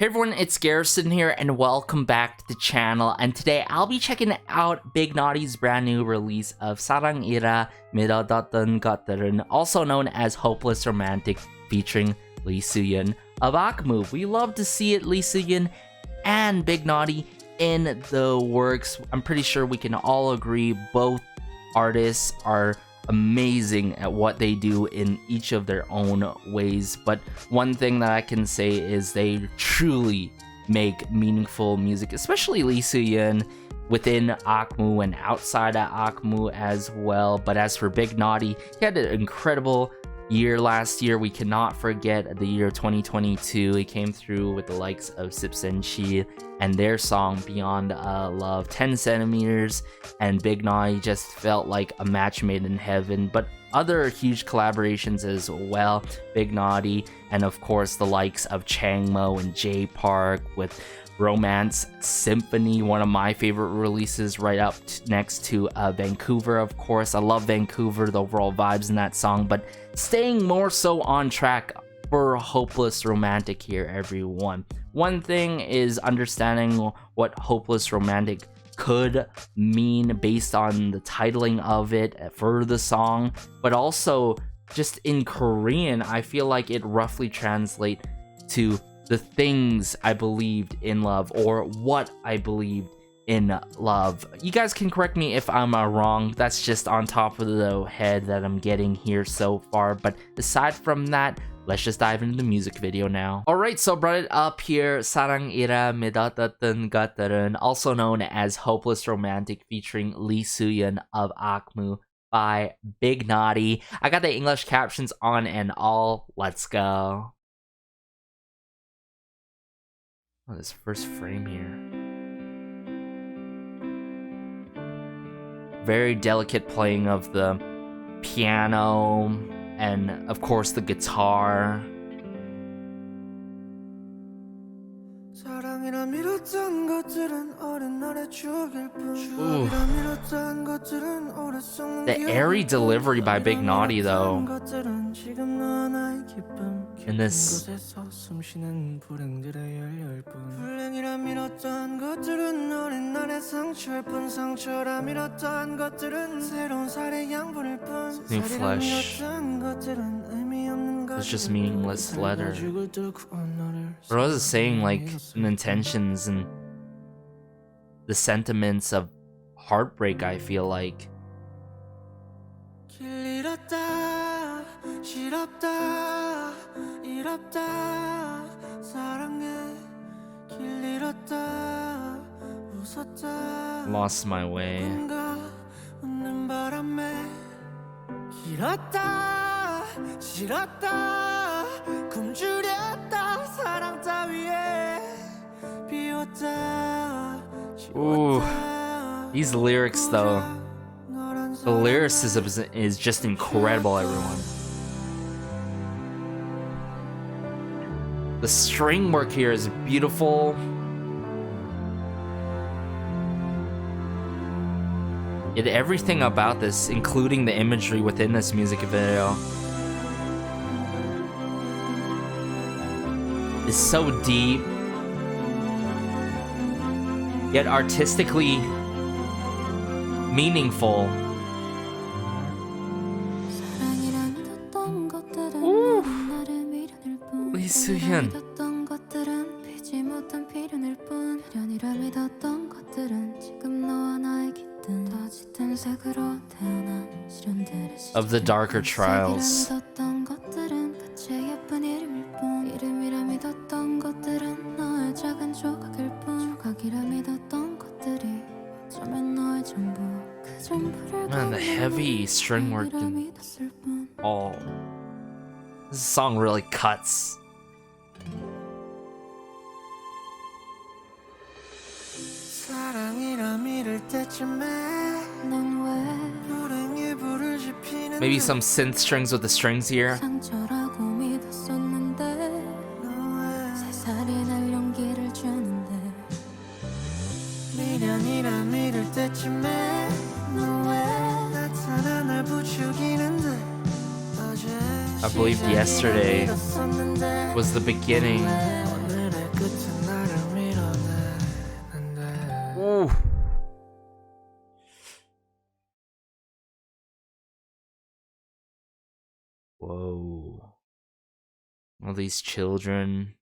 Hey everyone, it's Garrison here and welcome back to the channel, and today I'll be checking out Big Naughty's brand new release of 사랑이라 믿었던 것들은, also known as Hopeless Romantic, featuring Suhyun of Akmu. We love to see it, Suhyun and Big Naughty in the works. I'm pretty sure we can all agree both artists are amazing at what they do in each of their own ways, but one thing that I can say is they truly make meaningful music, especially Suhyun within Akmu and outside of Akmu as well. But as for Big Naughty, he had an incredible year last year. We cannot forget the year 2022. He came through with the likes of Psynchrony and their song Beyond Love, 10 centimeters, and Big Naughty just felt like a match made in heaven. But other huge collaborations as well, Big Naughty and of course the likes of Changmo and J Park with Romance Symphony, one of my favorite releases, right up next to Vancouver. Of course, I love Vancouver, the overall vibes in that song, but staying more so on track for Hopeless Romantic here, everyone. One thing is understanding what Hopeless Romantic could mean based on the titling of it for the song, but also just in Korean, I feel like it roughly translates to the things I believed in love, or what I believed in love. You guys can correct me if I'm wrong. That's just on top of the head that I'm getting here so far. But aside from that, let's just dive into the music video now. Alright, so brought it up here. 사랑이라 믿었던 것들은, also known as Hopeless Romantic, featuring Suhyun of Akmu by Big Naughty. I got the English captions on and all. Let's go. Oh, this first frame here. Very delicate playing of the piano and of course the guitar. Ooh. The airy delivery by Big Naughty though in this. New flesh. It's just meaningless letter. But I was saying, like, the intentions and the sentiments of heartbreak, I feel like. Lost my way. Ooh, these lyrics though. The lyricism is just incredible, everyone. The string work here is beautiful. Yet everything about this, including the imagery within this music video, is so deep, yet artistically meaningful. Ooh. Suhyun. Of the darker trials. Man, the heavy string work and all. This song really cuts. Maybe some synth strings with the strings here. I believe yesterday was the beginning Whoa. All these children.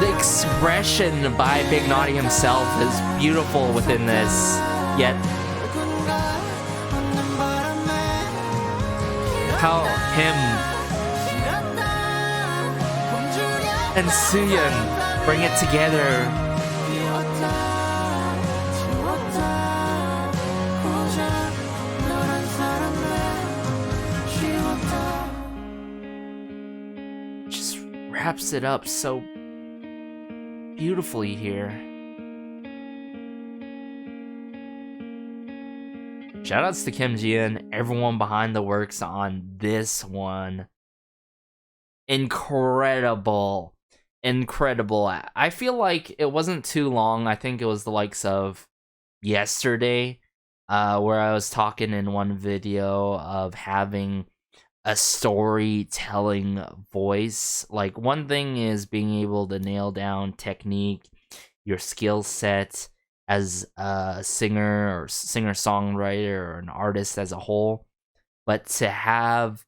The expression by Big Naughty himself is beautiful within this, yet how him and Suhyun bring it together. Just wraps it up so beautifully here. Shoutouts to Kim Ji-eun, everyone behind the works on this one. Incredible. I feel like it wasn't too long. I think it was the likes of yesterday, where I was talking in one video of having a storytelling voice. Like, one thing is being able to nail down technique, your skill set as a singer or singer-songwriter or an artist as a whole, but to have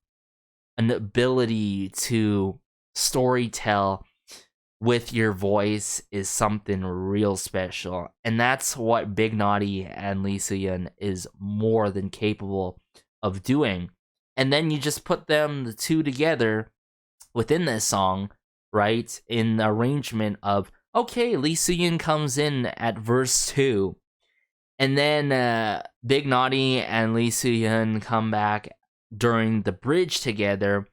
an ability to storytell with your voice is something real special. And that's what Big Naughty and Lee Suhyun is more than capable of doing. And then you just put the two together within this song, right? In the arrangement of, okay, Lee Suhyun comes in at verse 2. And then Big Naughty and Lee Suhyun come back during the bridge together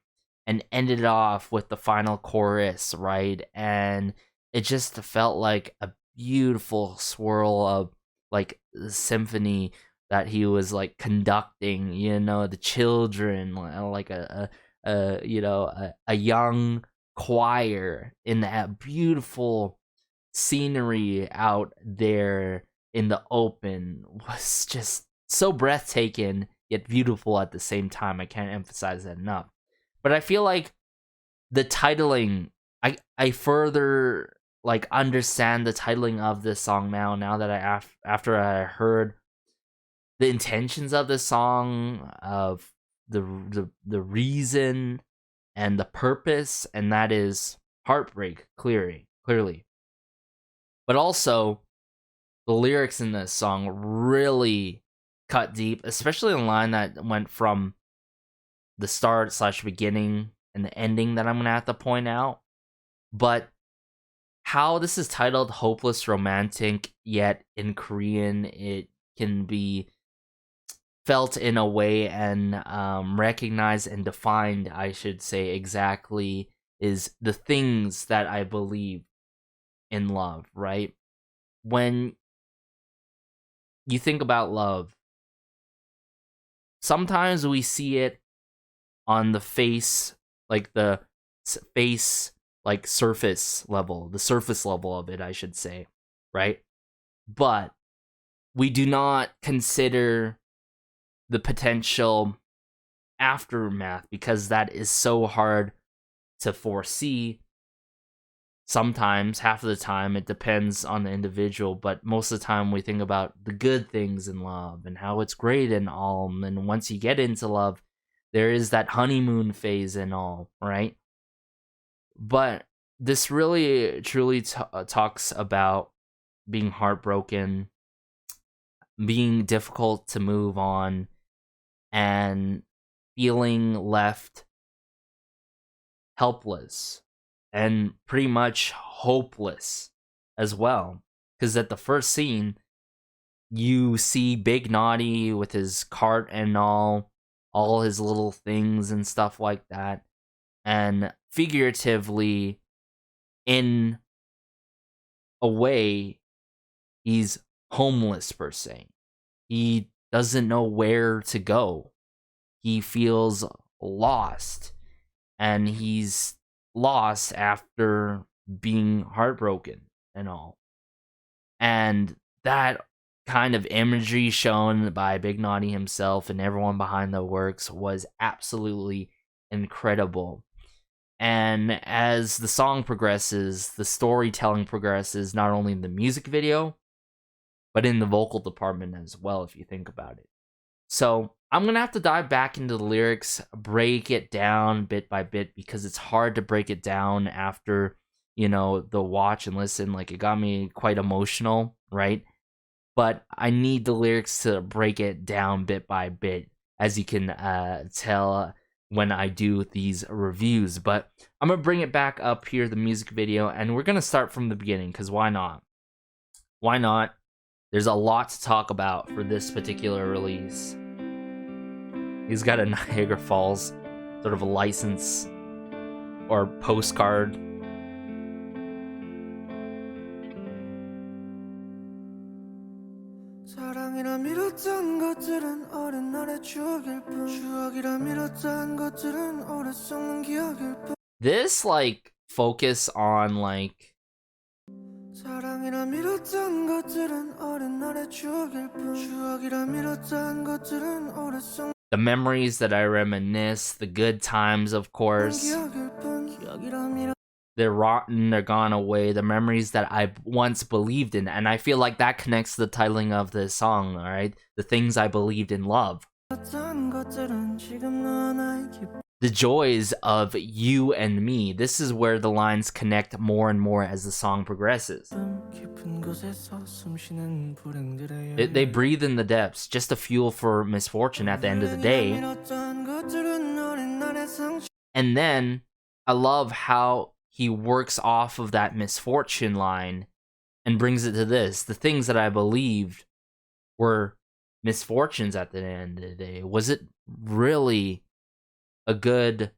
and ended off with the final chorus, right? And it just felt like a beautiful swirl of like the symphony that he was like conducting, you know, the children, like a young choir in that beautiful scenery out there in the open was just so breathtaking yet beautiful at the same time. I can't emphasize that enough. But I feel like the titling, I further like understand the titling of this song now that after I heard the intentions of the song, of the reason and the purpose, and that is heartbreak, clearly. But also, the lyrics in this song really cut deep, especially the line that went from the start / beginning and the ending that I'm gonna have to point out. But how this is titled Hopeless Romantic, yet in Korean it can be felt in a way and recognized and defined, I should say, exactly, is the things that I believe in love, right? When you think about love, sometimes we see it on the face, like the face, like surface level, the surface level of it, I should say, right? But we do not consider the potential aftermath because that is so hard to foresee. Sometimes, half of the time, it depends on the individual, but most of the time we think about the good things in love and how it's great and all. And once you get into love, there is that honeymoon phase and all, right? But this really, truly talks about being heartbroken, being difficult to move on, and feeling left helpless and pretty much hopeless as well. Because at the first scene, you see Big Naughty with his cart and all his little things and stuff like that. And figuratively, in a way, he's homeless per se. He doesn't know where to go. He feels lost. And he's lost after being heartbroken and all. And that kind of imagery shown by Big Naughty himself and everyone behind the works was absolutely incredible. And as the song progresses, the storytelling progresses, not only in the music video, but in the vocal department as well, if you think about it. So I'm going to have to dive back into the lyrics, break it down bit by bit, because it's hard to break it down after, you know, the watch and listen. Like, it got me quite emotional, right? But I need the lyrics to break it down bit by bit, as you can tell when I do these reviews. But I'm going to bring it back up here, the music video, and we're going to start from the beginning, because why not? Why not? There's a lot to talk about for this particular release. He's got a Niagara Falls sort of a license or postcard. 사랑이라 믿었던 것들은 어린 날의 추억일 뿐 추억이라 믿었던 것들은 오래 썩는 기억일 뿐 This like focus on like 사랑이라 믿었던 것들은 어린 날의 추억일 뿐 추억이라 믿었던 것들은 오래 썩는 the memories that I reminisce, the good times, of course. 기억일 뿐 기억이라 믿었던 They're rotten, they're gone away, the memories that I once believed in. And I feel like that connects to the titling of this song, alright? The things I believed in love. 것들은 지금 너와 나의 기쁨 The joys of you and me. This is where the lines connect more and more as the song progresses. 깊은 곳에서 숨쉬는 불행들의 They breathe in the depths, just a fuel for misfortune at the end of the day. 믿었던 것들은 어린 날의 상처 And then, I love how he works off of that misfortune line and brings it to this. The things that I believed were misfortunes at the end of the day. Was it really a good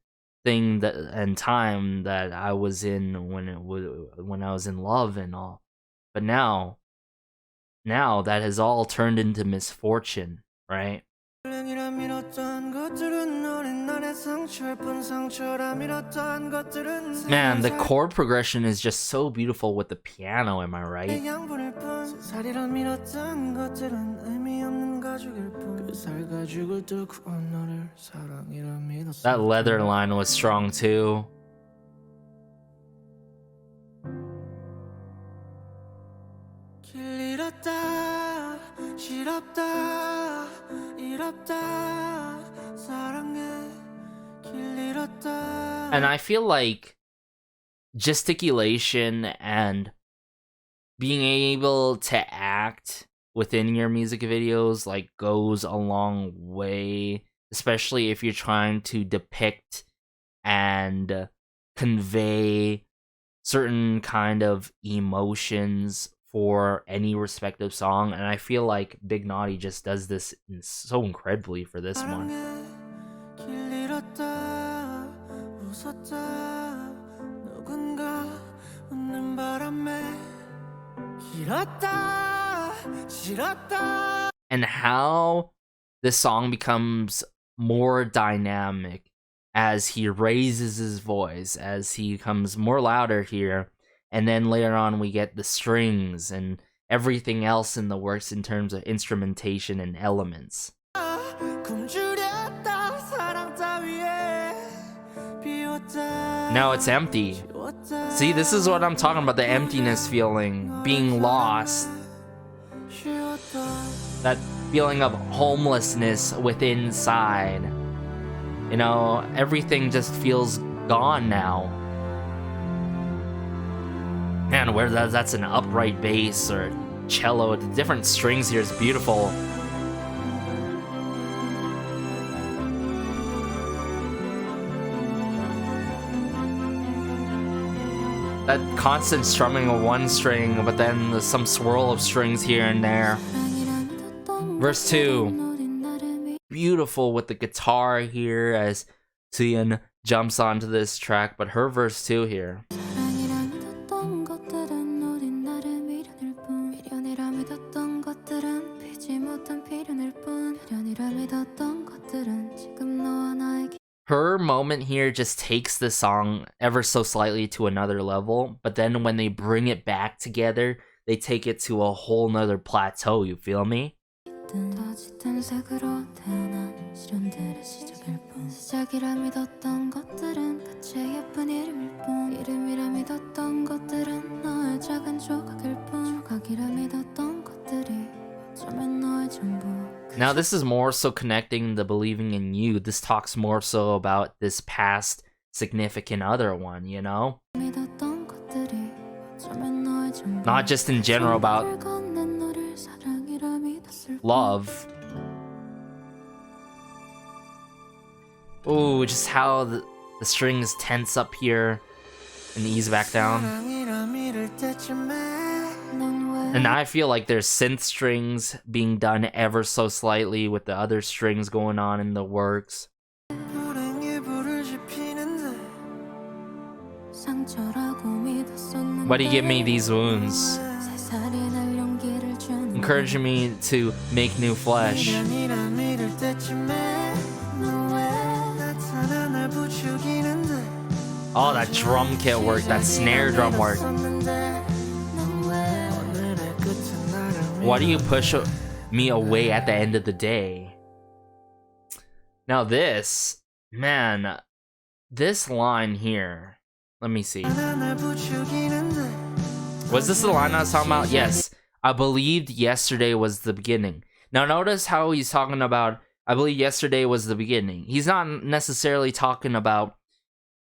thing that and time that I was in when I was in love and all? But now that has all turned into misfortune, right? 불행이라 믿었던 것들은 어린 날의 상처일 뿐 상처라 믿었던 것들은 Man, the chord progression is just so beautiful with the piano, am I right? 양분일 뿐 살이라 믿었던 것들은 의미 없는 가죽일 뿐 그 살 가죽을 뚫고 너를 사랑이라 믿었어 That leather line was strong too. 길 잃었다 싫었다 잃었다 사랑해 길 잃었다 And I feel like gesticulation and being able to act within your music videos like goes a long way, especially if you're trying to depict and convey certain kind of emotions for any respective song. And I feel like Big Naughty just does this so incredibly for this one. 길 잃었다 웃었다 누군가 웃는 바람에 길었다 싫었다 And how this song becomes more dynamic as he raises his voice, as he becomes more louder here. And then later on we get the strings and everything else in the works in terms of instrumentation and elements. 굶주렸다 사랑 따위에 비웠다 Now it's empty. See, this is what I'm talking about, the emptiness feeling, being lost. That feeling of homelessness within inside. You know, everything just feels gone now. Man, where that's an upright bass or cello, the different strings here is beautiful. That constant strumming of one string, but then there's some swirl of strings here and there. Verse 2. Beautiful with the guitar here as Suhyun jumps onto this track, but her verse 2 here. Her moment here just takes the song ever so slightly to another level, but then when they bring it back together, they take it to a whole nother plateau, you feel me? 믿었든 더 짙은 색으로 태어난 시련들의 시작일 뿐 시작이라 믿었던 것들은 끝의 예쁜 이름일 뿐 이름이라 믿었던 것들은 너의 작은 조각일 뿐 조각이라 믿었던 것들이 어쩌면 너의 전부. Now this is more so connecting the believing in you. This talks more so about this past significant other one, you know? Not just in general about love. Ooh, just how the strings tense up here and ease back down. And now I feel like there's synth strings being done ever so slightly with the other strings going on in the works. Why do you give me these wounds? Encouraging me to make new flesh. Oh, that drum kit work, that snare drum work. Why do you push me away at the end of the day? Now this, man, this line here. Let me see. Was this the line I was talking about? Yes. I believed yesterday was the beginning. Now notice how he's talking about, I believe yesterday was the beginning. He's not necessarily talking about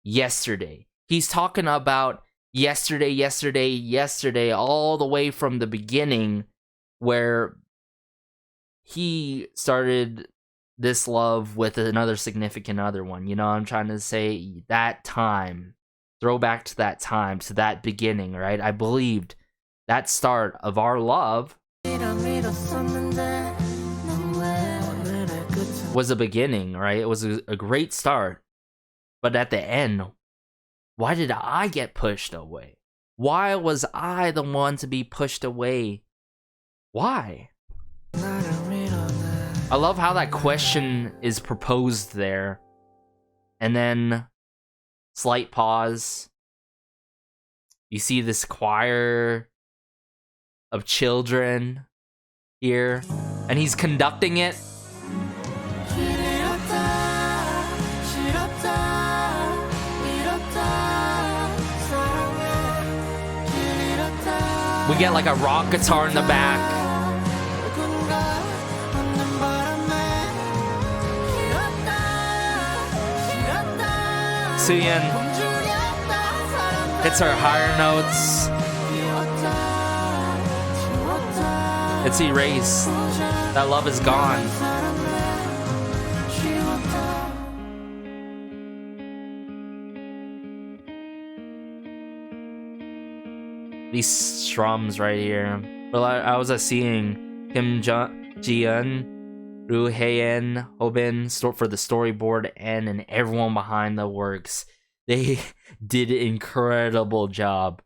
yesterday. He's talking about yesterday, all the way from the beginning where he started this love with another significant other one. You know what I'm trying to say? That time. Throw back to that time, to that beginning, right? I believed that start of our love was a beginning, right? It was a great start. But at the end, why did I get pushed away? Why was I the one to be pushed away? Why? I love how that question is proposed there. And then slight pause. You see this choir of children here, and he's conducting it. We get like a rock guitar in the back. Suhyun hits her higher notes. It's erased. That love is gone. These strums right here. Well, I was seeing Kim Ji-eun, Ru Hae-in, Hobin for the storyboard and everyone behind the works. They did an incredible job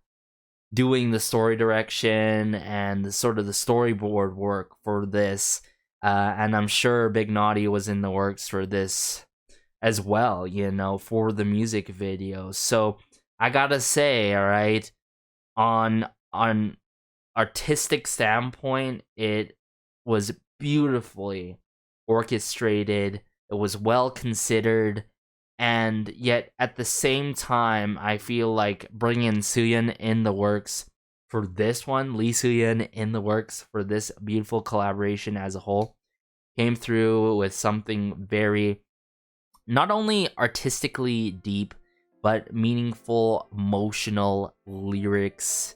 doing the story direction and sort of the storyboard work for this. And I'm sure Big Naughty was in the works for this as well, you know, for the music video. So I gotta say, all right, on artistic standpoint, it was beautifully orchestrated. It was well considered, and yet at the same time, I feel like bringing Suhyun in the works for this one, Lee Suhyun in the works for this beautiful collaboration as a whole, came through with something very not only artistically deep, but meaningful, emotional lyrics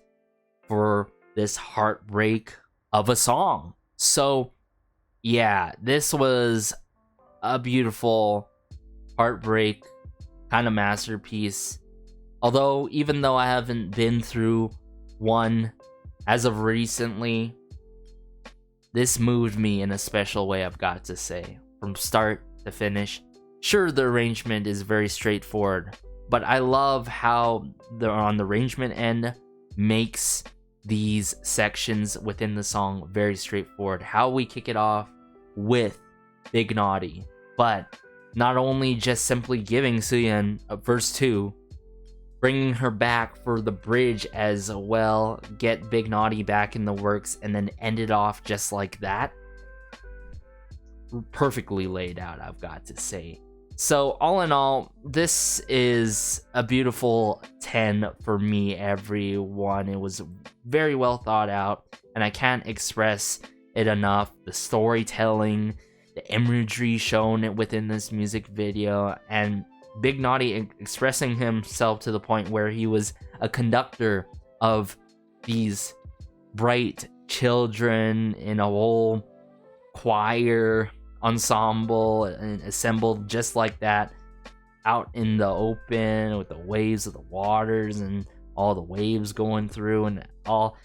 for this heartbreak of a song. So yeah, this was a beautiful heartbreak kind of masterpiece. Although, even though I haven't been through one as of recently, this moved me in a special way, I've got to say. From start to finish. Sure, the arrangement is very straightforward, but I love how on the arrangement end makes these sections within the song very straightforward. How we kick it off with Big Naughty, but not only just simply giving Suhyun verse 2, bringing her back for the bridge as well, get Big Naughty back in the works, and then end it off just like that. perfectly laid out, I've got to say. So all in all, this is a beautiful 10 for me, everyone. It was very well thought out, and I can't express it enough. The storytelling, the imagery shown within this music video, and Big Naughty expressing himself to the point where he was a conductor of these bright children in a whole choir ensemble and assembled just like that out in the open with the waves of the waters and all the waves going through and all.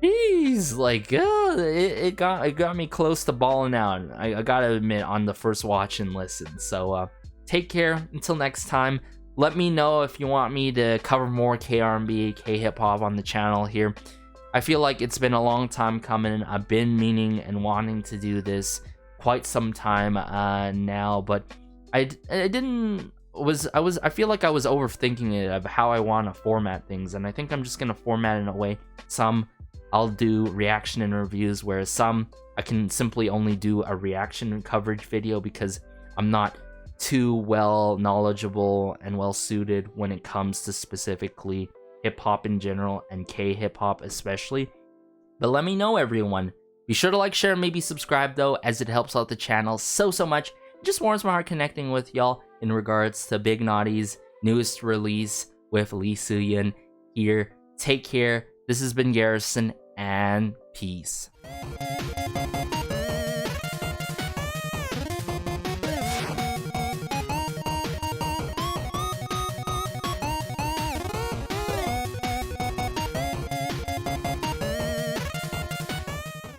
Jeez, like it got me close to balling out. I gotta admit, on the first watch and listen. So take care until next time. Let me know if you want me to cover more K-R&B, K-hip-hop on the channel here. I feel like it's been a long time coming. I've been meaning and wanting to do this quite some time now, but I feel like I was overthinking it of how I want to format things, and I think I'm just gonna format it in a way. Some I'll do reaction and reviews, whereas some I can simply only do a reaction and coverage video because I'm not too well knowledgeable and well suited when it comes to specifically hip-hop in general and K-hip-hop especially. But let me know, everyone. Be sure to like, share, and maybe subscribe though, as it helps out the channel so much. It just warms my heart connecting with y'all in regards to Big Naughty's newest release with Lee Suhyun here. Take care. This has been Garrison, and peace.